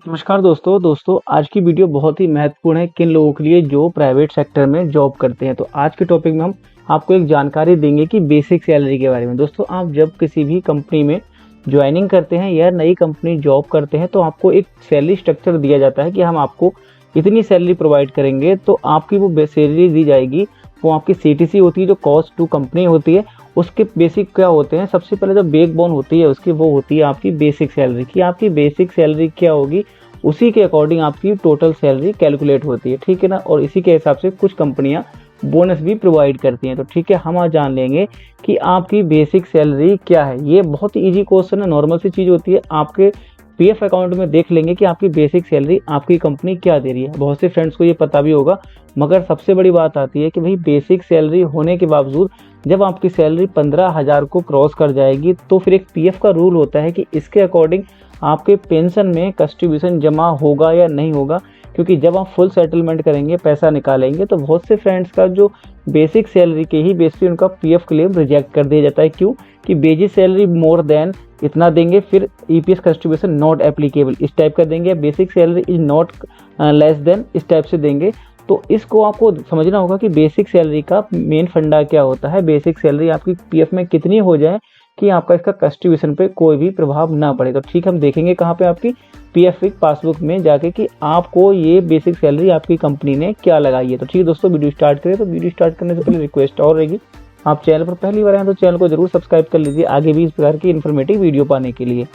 नमस्कार दोस्तों आज की वीडियो बहुत ही महत्वपूर्ण है किन लोगों के लिए जो प्राइवेट सेक्टर में जॉब करते हैं। तो आज के टॉपिक में हम आपको एक जानकारी देंगे कि बेसिक सैलरी के बारे में। दोस्तों, आप जब किसी भी कंपनी में ज्वाइनिंग करते हैं या नई कंपनी जॉब करते हैं तो आपको एक सैलरी स्ट्रक्चर दिया जाता है कि हम आपको इतनी सैलरी प्रोवाइड करेंगे। तो आपकी वो सैलरी दी जाएगी, वो आपकी CTC होती है जो कॉस्ट टू कंपनी होती है। उसके बेसिक क्या होते हैं, सबसे पहले जो बैकबोन होती है उसकी वो होती है आपकी बेसिक सैलरी की। आपकी बेसिक सैलरी क्या होगी, उसी के अकॉर्डिंग आपकी टोटल सैलरी कैलकुलेट होती है, ठीक है ना। और इसी के हिसाब से कुछ कंपनियां बोनस भी प्रोवाइड करती हैं। तो ठीक है, हम आज जान लेंगे कि आपकी बेसिक सैलरी क्या है। ये बहुत ही ईजी क्वेश्चन है, नॉर्मल सी चीज़ होती है। आपके PF अकाउंट में देख लेंगे कि आपकी बेसिक सैलरी आपकी कंपनी क्या दे रही है। बहुत से फ्रेंड्स को ये पता भी होगा, मगर सबसे बड़ी बात आती है कि भाई बेसिक सैलरी होने के बावजूद जब आपकी सैलरी 15,000 को क्रॉस कर जाएगी तो फिर एक PF का रूल होता है कि इसके अकॉर्डिंग आपके पेंशन में कंट्रीब्यूशन जमा होगा या नहीं होगा। क्योंकि जब आप फुल सेटलमेंट करेंगे, पैसा निकालेंगे, तो बहुत से फ्रेंड्स का जो बेसिक सैलरी के ही बेस पे उनका PF क्लेम रिजेक्ट कर दिया जाता है। क्यों? कि बेसिक सैलरी मोर देन इतना देंगे, फिर EPS कंट्रीब्यूशन नॉट एप्लीकेबल इस टाइप का देंगे, basic salary is not less than इस टाइप से देंगे। तो इसको आपको समझना होगा कि बेसिक सैलरी का मेन फंडा क्या होता है। बेसिक सैलरी आपकी PF में कितनी हो जाए कि आपका इसका कंट्रीब्यूशन पे कोई भी प्रभाव ना पड़े। तो ठीक, हम देखेंगे कहाँ पे आपकी PF पासबुक में जाके कि आपको ये बेसिक सैलरी आपकी कंपनी ने क्या लगाई है। तो ठीक है दोस्तों, वीडियो स्टार्ट करें। तो वीडियो स्टार्ट करने से पहले रिक्वेस्ट और रहेगी, आप चैनल पर पहली बार आए तो चैनल को जरूर सब्सक्राइब कर लीजिए आगे भी इस प्रकार की इन्फॉर्मेटिव वीडियो पाने के लिए।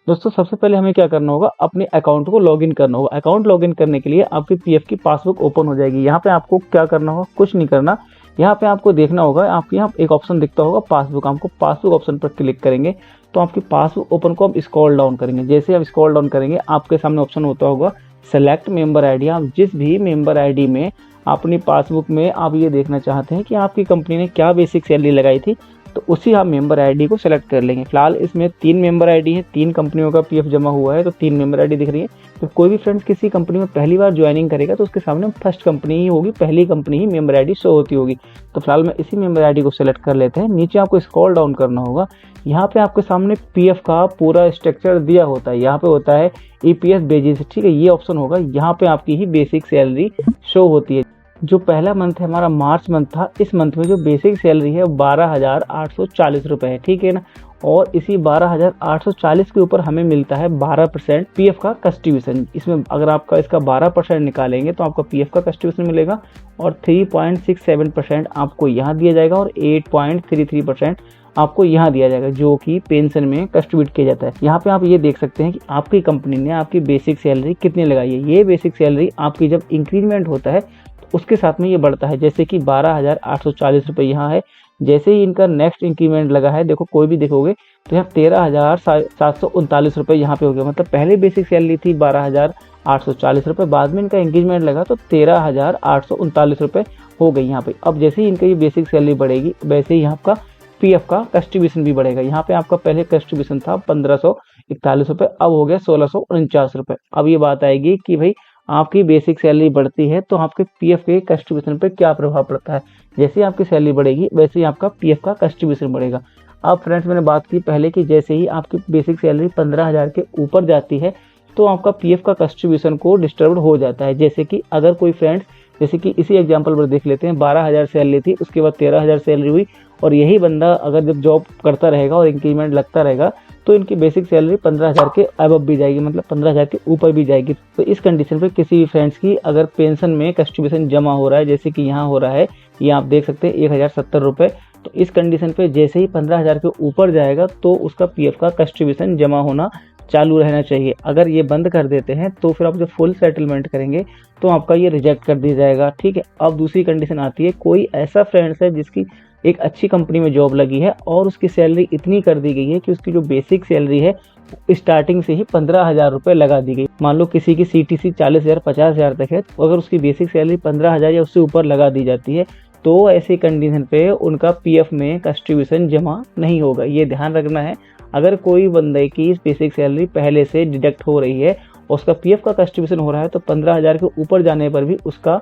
दोस्तों, सबसे पहले हमें क्या करना होगा, अपने अकाउंट को लॉगिन करना होगा। अकाउंट लॉगिन करने के लिए आपकी PF की पासबुक ओपन हो जाएगी। यहाँ पे आपको क्या करना होगा, कुछ नहीं करना। यहाँ पे आपको देखना होगा, आपके यहाँ एक ऑप्शन दिखता होगा पासबुक। आपको पासबुक ऑप्शन पर क्लिक करेंगे तो आपकी पासबुक ओपन को आप स्क्रॉल डाउन करेंगे। जैसे आप स्क्रॉल डाउन करेंगे आपके सामने ऑप्शन होता होगा सेलेक्ट मेंबर ID। आप जिस भी मेंबर ID में अपनी पासबुक में आप ये देखना चाहते हैं कि आपकी कंपनी ने क्या बेसिक सैलरी लगाई थी, तो उसी आप मेंबर ID को सेलेक्ट कर लेंगे। फिलहाल इसमें 3 मेंबर ID है, 3 कंपनियों का PF जमा हुआ है, तो 3 मेंबर ID दिख रही है। तो कोई भी फ्रेंड्स किसी कंपनी में पहली बार ज्वाइनिंग करेगा तो उसके सामने फर्स्ट कंपनी ही होगी, पहली कंपनी ही मेंबर ID शो होती होगी। तो फिलहाल मैं इसी मेंबर ID को सेलेक्ट कर लेते हैं। नीचे आपको स्क्रॉल डाउन करना होगा, यहाँ पे आपके सामने PF का पूरा स्ट्रक्चर दिया होता है। यहाँ पे होता है EPS बेसिस, ठीक है, ये ऑप्शन होगा। यहाँ पे आपकी ही बेसिक सैलरी शो होती है। जो पहला मंथ है हमारा मार्च मंथ था, इस मंथ में जो बेसिक सैलरी है 12,840 रुपये है, ठीक है ना। और इसी 12,840 के ऊपर हमें मिलता है 12% PF का कंट्रीब्यूशन। इसमें अगर आपका इसका 12% निकालेंगे तो आपका PF का कंट्रीब्यूशन मिलेगा और 3.67% आपको यहाँ दिया जाएगा और 8.33% आपको यहाँ दिया जाएगा, जो कि पेंशन में कंट्रीब्यूट किया जाता है। यहाँ पे आप ये देख सकते हैं कि आपकी कंपनी ने आपकी बेसिक सैलरी कितनी लगाई है। ये बेसिक सैलरी आपकी जब इंक्रीमेंट होता है उसके साथ में ये बढ़ता है। जैसे कि 12,840 रुपये यहाँ है, जैसे ही इनका नेक्स्ट इंक्रीमेंट लगा है, देखो कोई भी देखोगे तो यहाँ 13,739 रुपये यहाँ पे हो गया। मतलब पहले बेसिक सैलरी थी 12,840 रुपये, बाद में इनका इंक्रीमेंट लगा तो 13,839 रुपये हो गई यहाँ पे। अब जैसे ही इनका ये बेसिक सैलरी बढ़ेगी वैसे ही यहाँ का PF का कंट्रीब्यूशन भी बढ़ेगा। यहाँ पे आपका पहले कंट्रीब्यूशन था 1,541 रुपये, अब हो गया 1,649 रुपये। अब ये बात आएगी कि भाई आपकी बेसिक सैलरी बढ़ती है तो आपके PF के कंट्रीब्यूशन पर क्या प्रभाव पड़ता है। जैसे ही आपकी सैलरी बढ़ेगी वैसे ही आपका PF का कंट्रीब्यूशन बढ़ेगा। अब फ्रेंड्स, मैंने बात की पहले कि जैसे ही आपकी बेसिक सैलरी 15,000 के ऊपर जाती है तो आपका PF का कंट्रीब्यूशन को डिस्टर्ब हो जाता है। जैसे कि अगर कोई फ्रेंड्स, जैसे कि इसी एग्जाम्पल पर देख लेते हैं, 12,000 सैलरी थी, उसके बाद 13,000 सैलरी हुई, और यही बंदा अगर जब जॉब करता रहेगा और इंक्रीमेंट लगता रहेगा तो इनकी बेसिक सैलरी 15,000 के अबव भी जाएगी, मतलब 15,000 के ऊपर भी जाएगी। तो इस कंडीशन पे किसी भी फ्रेंड्स की अगर पेंशन में कंट्रीब्यूशन जमा हो रहा है, जैसे कि यहाँ हो रहा है, ये आप देख सकते हैं 1,070 रुपये, तो इस कंडीशन पे जैसे ही 15,000 के ऊपर जाएगा तो उसका PF का कंट्रीब्यूशन जमा होना चालू रहना चाहिए। अगर ये बंद कर देते हैं तो फिर आप जब फुल सेटलमेंट करेंगे तो आपका ये रिजेक्ट कर दिया जाएगा, ठीक है। अब दूसरी कंडीशन आती है, कोई ऐसा फ्रेंड्स है जिसकी एक अच्छी कंपनी में जॉब लगी है और उसकी सैलरी इतनी कर दी गई है कि उसकी जो बेसिक सैलरी है स्टार्टिंग से ही 15,000 रुपये लगा दी गई। मान लो किसी की CTC 40,000 50,000 तक है, तो अगर उसकी बेसिक सैलरी 15,000 या उससे ऊपर लगा दी जाती है तो ऐसी कंडीशन पे उनका PF में कंट्रीब्यूशन जमा नहीं होगा। ये ध्यान रखना है। अगर कोई बंदे की बेसिक सैलरी पहले से डिडक्ट हो रही है और उसका PF का कंट्रीब्यूशन हो रहा है तो 15,000 के ऊपर जाने पर भी उसका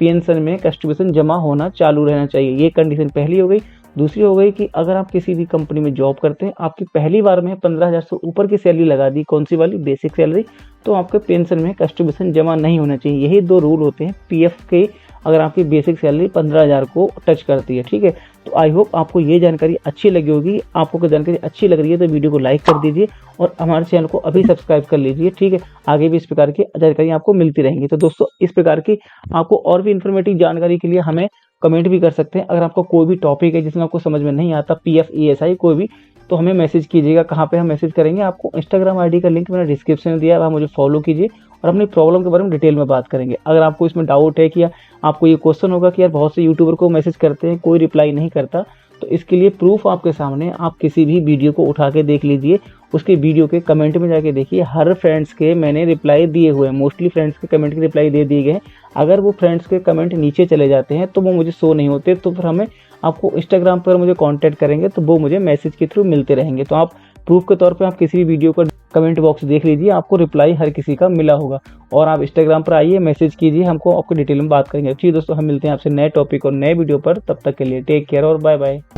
पेंशन में कंट्रीब्यूशन जमा होना चालू रहना चाहिए। ये कंडीशन पहली हो गई। दूसरी हो गई कि अगर आप किसी भी कंपनी में जॉब करते हैं, आपकी पहली बार में 15,000 से ऊपर की सैलरी लगा दी, कौन सी वाली, बेसिक सैलरी, तो आपके पेंशन में कंट्रीब्यूशन जमा नहीं होना चाहिए। यही 2 रूल होते हैं पीएफ के, अगर आपकी बेसिक सैलरी 15,000 को टच करती है। ठीक है, तो आई होप आपको ये जानकारी अच्छी लगी होगी। आपको अगर जानकारी अच्छी लग रही है तो वीडियो को लाइक कर दीजिए और हमारे चैनल को अभी सब्सक्राइब कर लीजिए। ठीक है, आगे भी इस प्रकार की जानकारी आपको मिलती रहेंगी। तो दोस्तों, इस प्रकार की आपको और भी इन्फॉर्मेटिव जानकारी के लिए हमें कमेंट भी कर सकते हैं। अगर आपको कोई भी टॉपिक है जिसमें आपको समझ में नहीं आता, पीएफ, ईएसआई कोई भी, तो हमें मैसेज कीजिएगा। कहाँ पे हम मैसेज करेंगे, आपको इंस्टाग्राम आईडी का लिंक मैंने डिस्क्रिप्शन में दिया है, वहाँ मुझे फॉलो कीजिए और अपनी प्रॉब्लम के बारे में डिटेल में बात करेंगे। अगर आपको इसमें डाउट है कि आपको ये क्वेश्चन होगा कि यार बहुत से यूट्यूबर को मैसेज करते हैं, कोई रिप्लाई नहीं करता, तो इसके लिए प्रूफ आपके सामने, आप किसी भी वीडियो को उठा के देख लीजिए, उसके वीडियो के कमेंट में जाके देखिए, हर फ्रेंड्स के मैंने रिप्लाई दिए हुए हैं, मोस्टली फ्रेंड्स के कमेंट के रिप्लाई दे दिए गए हैं। अगर वो फ्रेंड्स के कमेंट नीचे चले जाते हैं तो वो मुझे शो नहीं होते, तो फिर हमें आपको इंस्टाग्राम पर मुझे कांटेक्ट करेंगे तो वो मुझे मैसेज के थ्रू मिलते रहेंगे। तो आप प्रूफ के तौर पे आप किसी भी वीडियो का कमेंट बॉक्स देख लीजिए, आपको रिप्लाई हर किसी का मिला होगा। और आप इंस्टाग्राम पर आइए, मैसेज कीजिए, हमको आपको डिटेल में बात करेंगे। ठीक है दोस्तों, हम मिलते हैं आपसे नए टॉपिक और नए वीडियो पर। तब तक के लिए टेक केयर और बाय बाय।